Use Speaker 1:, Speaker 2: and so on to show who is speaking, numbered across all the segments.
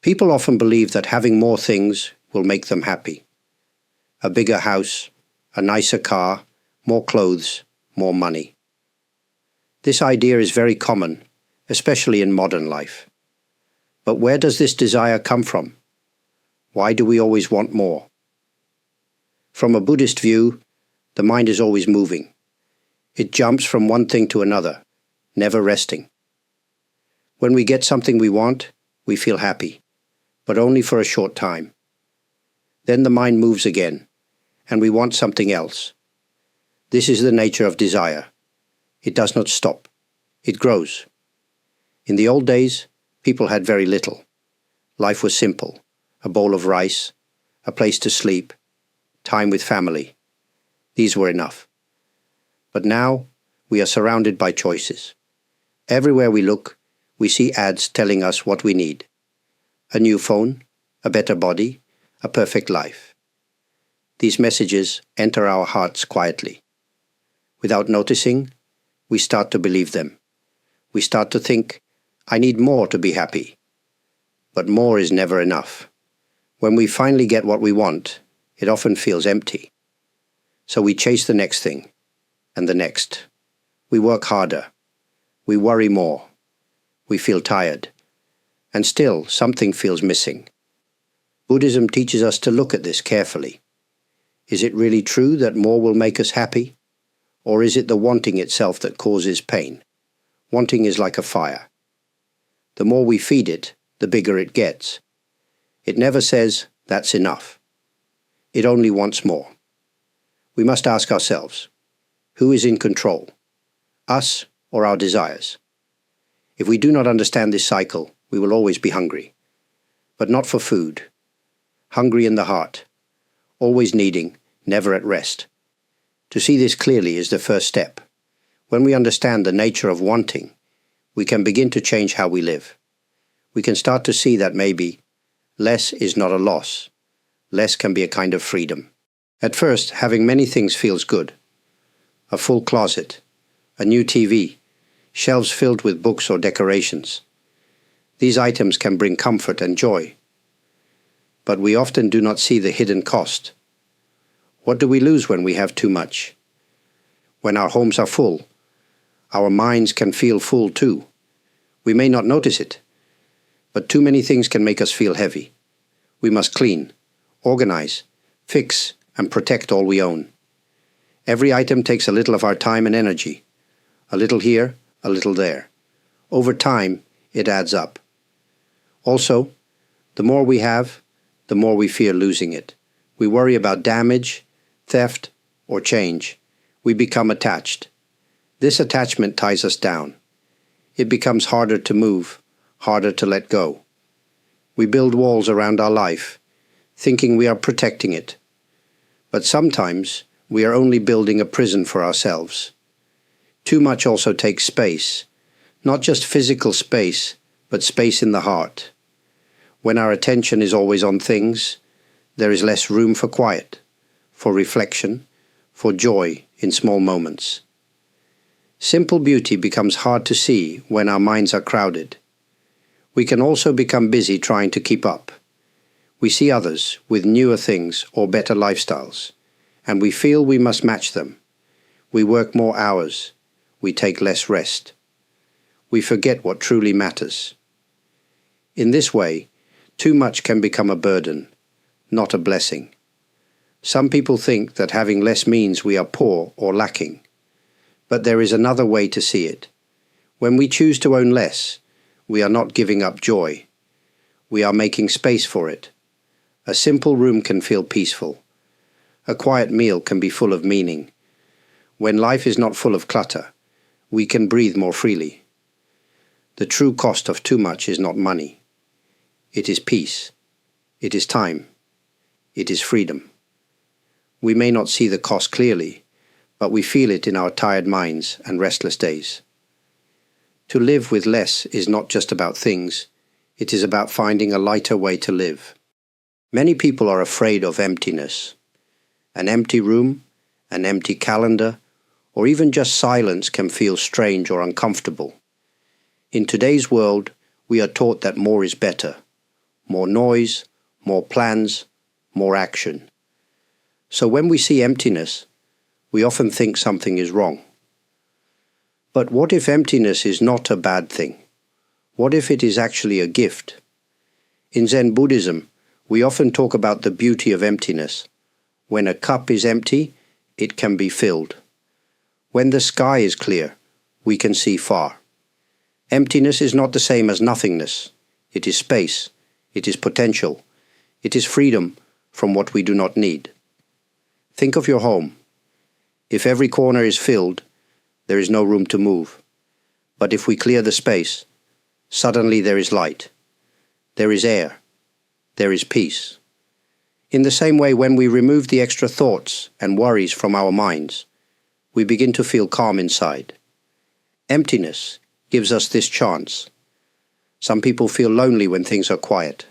Speaker 1: People often believe that having more things will make them happy. A bigger house, a nicer car, more clothes, more money. This idea is very common, especially in modern life. But where does this desire come from? Why do we always want more? From a Buddhist view, the mind is always moving. It jumps from one thing to another, never resting. When we get something we want, we feel happy, but only for a short time. Then the mind moves again, and we want something else. This is the nature of desire. It does not stop. It grows. In the old days, people had very little. Life was simple: a bowl of rice, a place to sleep, time with family. These were enough. But now, we are surrounded by choices. Everywhere we look, we see ads telling us what we need: a new phone, a better body, a perfect life. These messages enter our hearts quietly. Without noticing, we start to believe them. We start to think, I need more to be happy. But more is never enough. When we finally get what we want, it often feels empty. So we chase the next thing, and the next. We work harder. We worry more. We feel tired. And still, something feels missing. Buddhism teaches us to look at this carefully. Is it really true that more will make us happy? Or is it the wanting itself that causes pain? Wanting is like a fire. The more we feed it, the bigger it gets. It never says, that's enough. It only wants more. We must ask ourselves, who is in control? Us or our desires? If we do not understand this cycle, we will always be hungry. But not for food. Hungry in the heart. Always needing, never at rest. To see this clearly is the first step. When we understand the nature of wanting, we can begin to change how we live. We can start to see that maybe less is not a loss. Less can be a kind of freedom. At first, having many things feels good. A full closet, a new TV, shelves filled with books or decorations. These items can bring comfort and joy. But we often do not see the hidden cost. What do we lose when we have too much? When our homes are full, our minds can feel full too. We may not notice it, but too many things can make us feel heavy. We must clean, organize, fix, and protect all we own. Every item takes a little of our time and energy. A little here, a little there. Over time, it adds up. Also, the more we have, the more we fear losing it. We worry about damage, theft, or change. We become attached. This attachment ties us down. It becomes harder to move, harder to let go. We build walls around our life, thinking we are protecting it. But sometimes we are only building a prison for ourselves. Too much also takes space, not just physical space, but space in the heart. When our attention is always on things, there is less room for quiet, for reflection, for joy in small moments. Simple beauty becomes hard to see when our minds are crowded. We can also become busy trying to keep up. We see others with newer things or better lifestyles, and we feel we must match them. We work more hours. We take less rest. We forget what truly matters. In this way, too much can become a burden, not a blessing. Some people think that having less means we are poor or lacking. But there is another way to see it. When we choose to own less, we are not giving up joy. We are making space for it. A simple room can feel peaceful. A quiet meal can be full of meaning. When life is not full of clutter, we can breathe more freely. The true cost of too much is not money. It is peace. It is time. It is freedom. We may not see the cost clearly, but we feel it in our tired minds and restless days. To live with less is not just about things, it is about finding a lighter way to live. Many people are afraid of emptiness. An empty room, an empty calendar, or even just silence can feel strange or uncomfortable. In today's world, we are taught that more is better. more noise, more plans, more action. So when we see emptiness, we often think something is wrong. But what if emptiness is not a bad thing? What if it is actually a gift? In Zen Buddhism, we often talk about the beauty of emptiness. When a cup is empty, it can be filled. When the sky is clear, we can see far. Emptiness is not the same as nothingness. It is space. It is potential. It is freedom from what we do not need. Think of your home. If every corner is filled, there is no room to move. But if we clear the space, suddenly there is light. There is air. There is peace. In the same way, when we remove the extra thoughts and worries from our minds, we begin to feel calm inside. Emptiness gives us this chance. Some people feel lonely when things are quiet.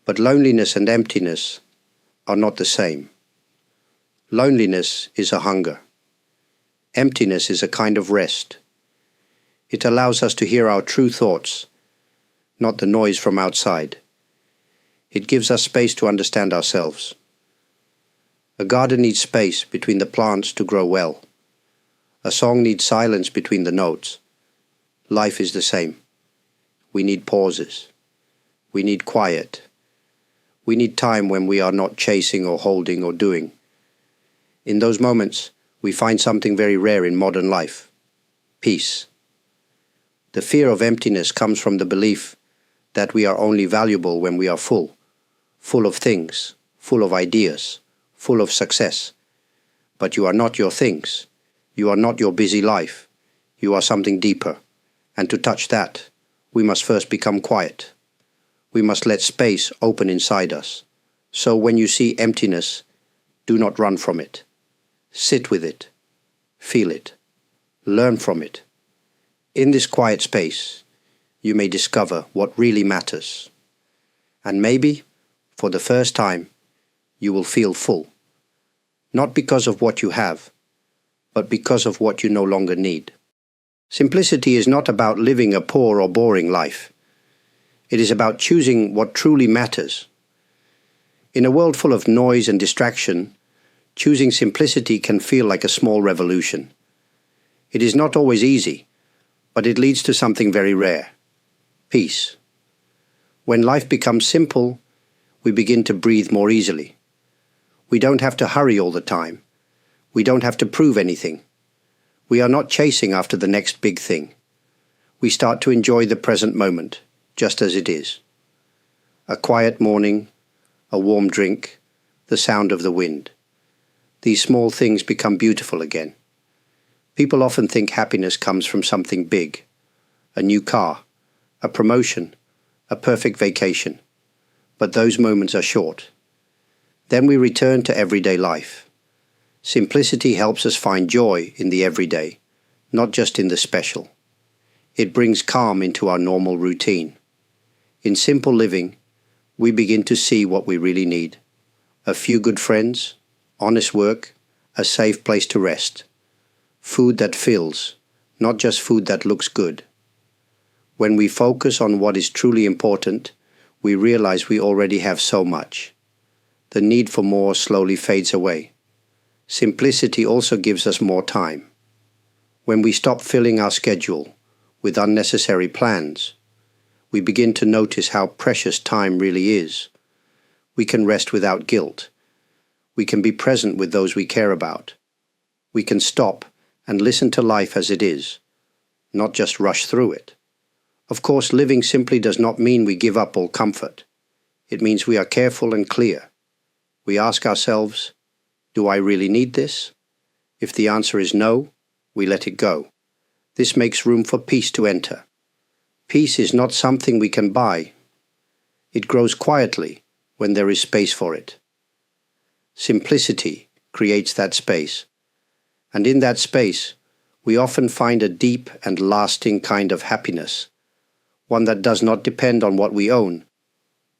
Speaker 1: But loneliness and emptiness are not the same. Loneliness is a hunger. Emptiness is a kind of rest. It allows us to hear our true thoughts, not the noise from outside. It gives us space to understand ourselves. A garden needs space between the plants to grow well. A song needs silence between the notes. Life is the same. We need pauses. We need quiet. We need time when we are not chasing or holding or doing. In those moments, we find something very rare in modern life: peace. The fear of emptiness comes from the belief that we are only valuable when we are full of things, full of ideas, full of success. But you are not your things. You are not your busy life. You are something deeper. And to touch that, we must first become quiet. We must let space open inside us. So when you see emptiness, do not run from it. Sit with it. Feel it. Learn from it. In this quiet space, you may discover what really matters. And maybe, for the first time, you will feel full. Not because of what you have, but because of what you no longer need. Simplicity is not about living a poor or boring life. It is about choosing what truly matters. In a world full of noise and distraction, choosing simplicity can feel like a small revolution. It is not always easy, but it leads to something very rare: peace. When life becomes simple, we begin to breathe more easily. We don't have to hurry all the time. We don't have to prove anything. We are not chasing after the next big thing. We start to enjoy the present moment, just as it is. A quiet morning, a warm drink, the sound of the wind. These small things become beautiful again. People often think happiness comes from something big: a new car, a promotion, a perfect vacation. But those moments are short. Then we return to everyday life. Simplicity helps us find joy in the everyday, not just in the special. It brings calm into our normal routine. In simple living, we begin to see what we really need: a few good friends, honest work, a safe place to rest. Food that fills, not just food that looks good. When we focus on what is truly important, we realize we already have so much. The need for more slowly fades away. Simplicity also gives us more time. When we stop filling our schedule with unnecessary plans, we begin to notice how precious time really is. We can rest without guilt. We can be present with those we care about. We can stop and listen to life as it is, not just rush through it. Of course, living simply does not mean we give up all comfort. It means we are careful and clear. We ask ourselves, do I really need this? If the answer is no, we let it go. This makes room for peace to enter. Peace is not something we can buy. It grows quietly when there is space for it. Simplicity creates that space. And in that space, we often find a deep and lasting kind of happiness, one that does not depend on what we own,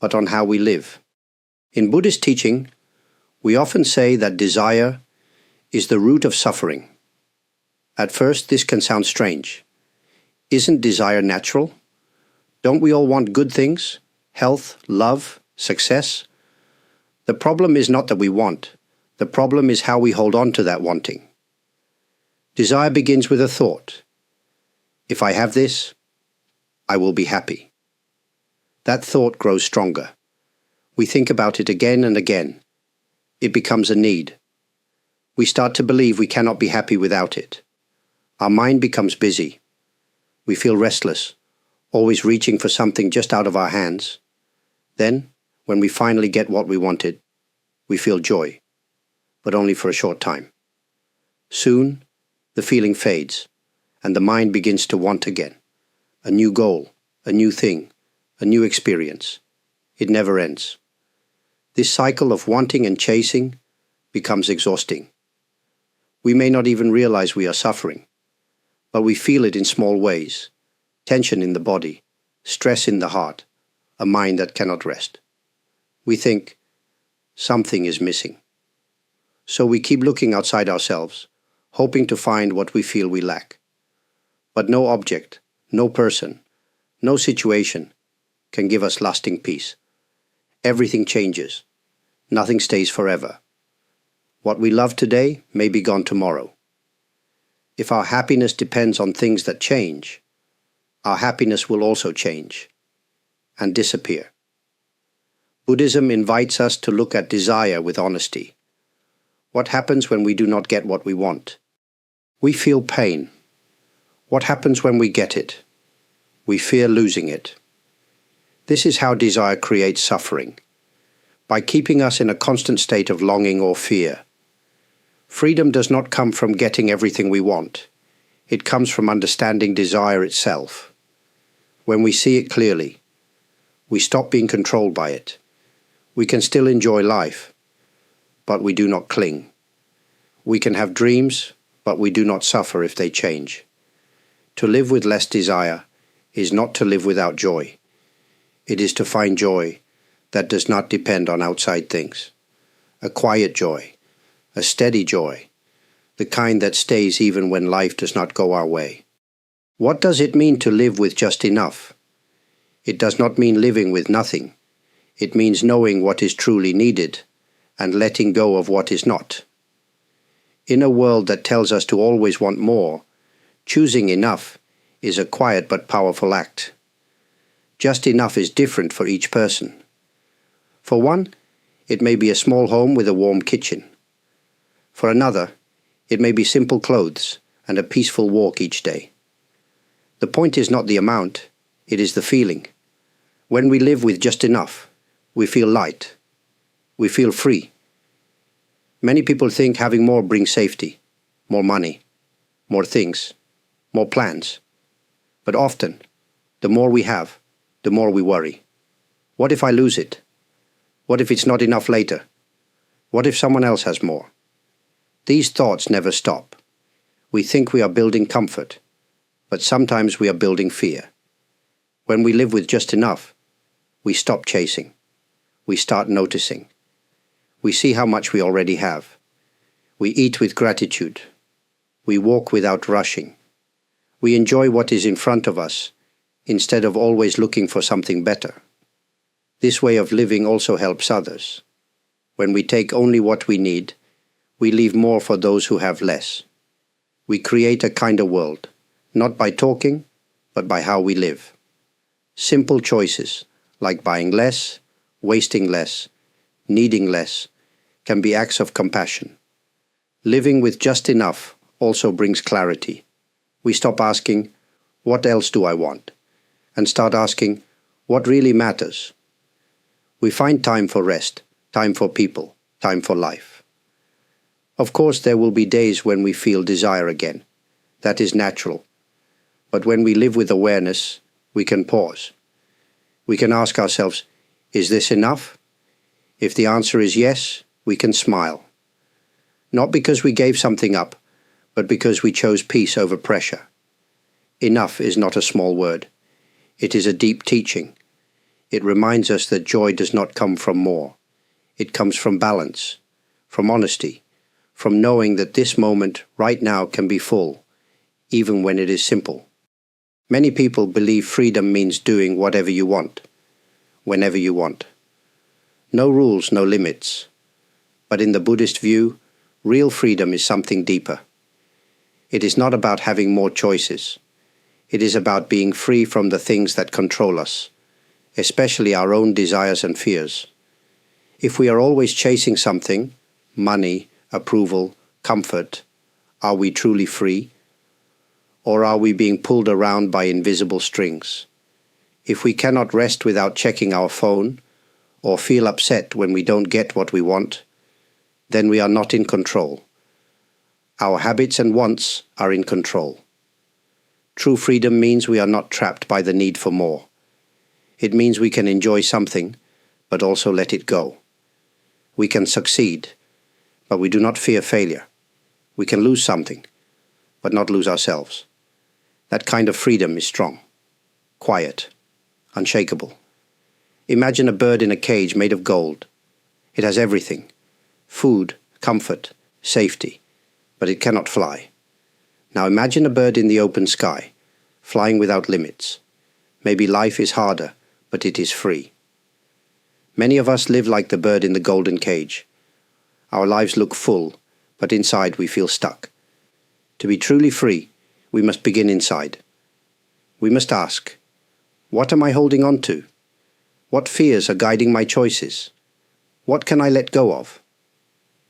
Speaker 1: but on how we live. In Buddhist teaching, we often say that desire is the root of suffering. At first, this can sound strange. Isn't desire natural? Don't we all want good things? health, love, success. The problem is not that we want. The problem is how we hold on to that wanting. Desire begins with a thought. If I have this, I will be happy. That thought grows stronger. We think about it again and again. It becomes a need. We start to believe we cannot be happy without it. Our mind becomes busy. We feel restless, always reaching for something just out of our hands. Then, when we finally get what we wanted, we feel joy, but only for a short time. Soon, the feeling fades, and the mind begins to want again. A new goal, a new thing, a new experience. It never ends. This cycle of wanting and chasing becomes exhausting. We may not even realize we are suffering, but we feel it in small ways. Tension in the body, stress in the heart, a mind that cannot rest. We think, something is missing. So we keep looking outside ourselves, hoping to find what we feel we lack. But no object, no person, no situation can give us lasting peace. Everything changes. Nothing stays forever. What we love today may be gone tomorrow. If our happiness depends on things that change, our happiness will also change and disappear. Buddhism invites us to look at desire with honesty. What happens when we do not get what we want? We feel pain. What happens when we get it? We fear losing it. This is how desire creates suffering, by keeping us in a constant state of longing or fear. Freedom does not come from getting everything we want. It comes from understanding desire itself. When we see it clearly, we stop being controlled by it. We can still enjoy life, but we do not cling. We can have dreams, but we do not suffer if they change. To live with less desire is not to live without joy. It is to find joy that does not depend on outside things. A quiet joy, a steady joy, the kind that stays even when life does not go our way. What does it mean to live with just enough? It does not mean living with nothing. It means knowing what is truly needed and letting go of what is not. In a world that tells us to always want more, choosing enough is a quiet but powerful act. Just enough is different for each person. For one, it may be a small home with a warm kitchen. For another, it may be simple clothes and a peaceful walk each day. The point is not the amount, it is the feeling. When we live with just enough, we feel light. We feel free. Many people think having more brings safety, more money, more things, more plans. But often, the more we have, the more we worry. What if I lose it? What if it's not enough later? What if someone else has more? These thoughts never stop. We think we are building comfort, but sometimes we are building fear. When we live with just enough, we stop chasing. We start noticing. We see how much we already have. We eat with gratitude. We walk without rushing. We enjoy what is in front of us, instead of always looking for something better. This way of living also helps others. When we take only what we need, we leave more for those who have less. We create a kinder world, not by talking, but by how we live. Simple choices, like buying less, wasting less, needing less, can be acts of compassion. Living with just enough also brings clarity. We stop asking, what else do I want? And start asking, what really matters? We find time for rest, time for people, time for life. Of course, there will be days when we feel desire again. That is natural. But when we live with awareness, we can pause. We can ask ourselves, is this enough? If the answer is yes, we can smile. Not because we gave something up, but because we chose peace over pressure. Enough is not a small word. It is a deep teaching. It reminds us that joy does not come from more. It comes from balance, from honesty, from knowing that this moment right now can be full, even when it is simple. Many people believe freedom means doing whatever you want. whenever you want. No rules, no limits. But in the Buddhist view, real freedom is something deeper. It is not about having more choices. It is about being free from the things that control us, especially our own desires and fears. If we are always chasing something, money, approval, comfort, are we truly free? Or are we being pulled around by invisible strings? If we cannot rest without checking our phone, or feel upset when we don't get what we want, then we are not in control. Our habits and wants are in control. True freedom means we are not trapped by the need for more. It means we can enjoy something, but also let it go. We can succeed, but we do not fear failure. We can lose something, but not lose ourselves. That kind of freedom is strong, quiet, unshakable. Imagine a bird in a cage made of gold. It has everything: food, comfort, safety, but it cannot fly. Now imagine a bird in the open sky, flying without limits. Maybe life is harder, but it is free. Many of us live like the bird in the golden cage. Our lives look full, but inside we feel stuck. To be truly free, we must begin inside. We must ask, what am I holding on to? What fears are guiding my choices? What can I let go of?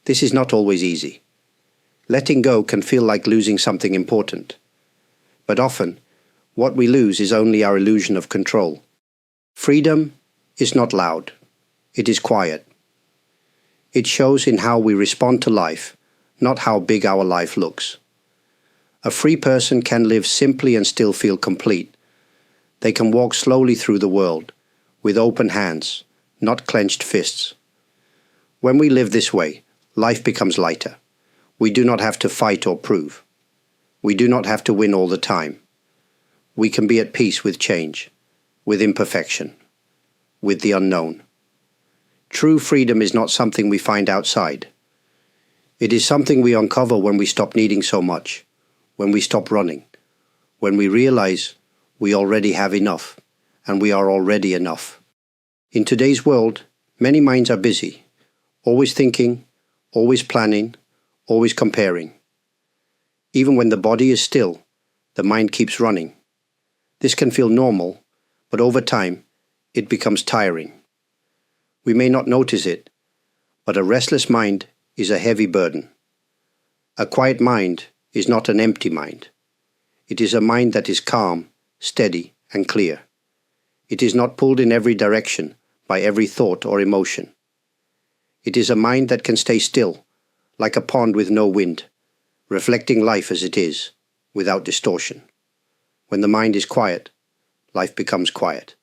Speaker 1: This is not always easy. Letting go can feel like losing something important. But often, what we lose is only our illusion of control. Freedom is not loud. It is quiet. It shows in how we respond to life, not how big our life looks. A free person can live simply and still feel complete. They can walk slowly through the world, with open hands, not clenched fists. When we live this way, life becomes lighter. We do not have to fight or prove. We do not have to win all the time. We can be at peace with change, with imperfection, with the unknown. True freedom is not something we find outside. It is something we uncover when we stop needing so much, when we stop running, when we realize we already have enough, and we are already enough. In today's world, many minds are busy, always thinking, always planning, always comparing. Even when the body is still, the mind keeps running. This can feel normal, but over time, it becomes tiring. We may not notice it, but a restless mind is a heavy burden. A quiet mind is not an empty mind. It is a mind that is calm, steady, and clear. It is not pulled in every direction by every thought or emotion. It is a mind that can stay still, like a pond with no wind, reflecting life as it is, without distortion. When the mind is quiet, life becomes quiet.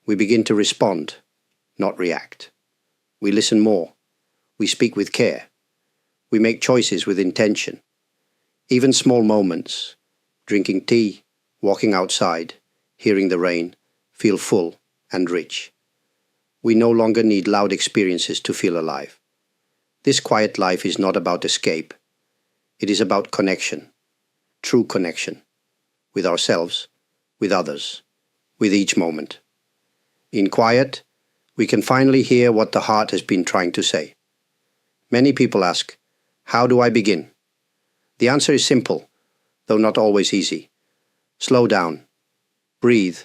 Speaker 1: We begin to respond, not react. We listen more. We speak with care. We make choices with intention. Even small moments, drinking tea, walking outside, hearing the rain, feel full and rich. We no longer need loud experiences to feel alive. This quiet life is not about escape. It is about connection, true connection, with ourselves, with others, with each moment. In quiet, we can finally hear what the heart has been trying to say. Many people ask, how do I begin? The answer is simple, though not always easy. Slow down. Breathe.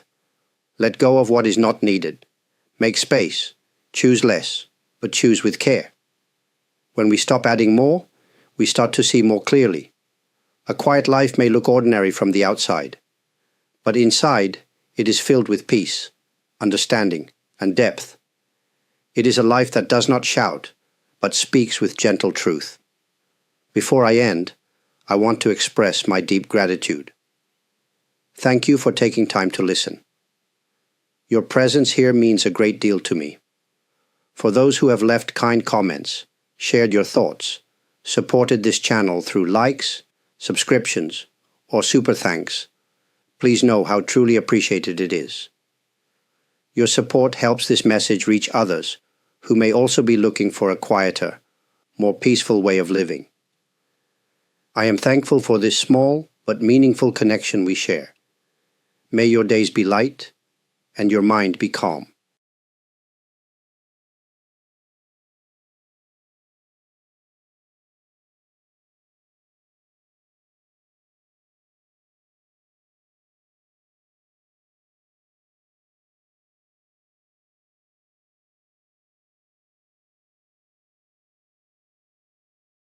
Speaker 1: Let go of what is not needed. Make space. Choose less, but choose with care. When we stop adding more, we start to see more clearly. A quiet life may look ordinary from the outside, but inside it is filled with peace, understanding, and depth. It is a life that does not shout, but speaks with gentle truth. Before I end, I want to express my deep gratitude. Thank you for taking time to listen. Your presence here means a great deal to me. For those who have left kind comments, shared your thoughts, supported this channel through likes, subscriptions, or super thanks, please know how truly appreciated it is. Your support helps this message reach others who may also be looking for a quieter, more peaceful way of living. I am thankful for this small but meaningful connection we share. May your days be light and your mind be calm.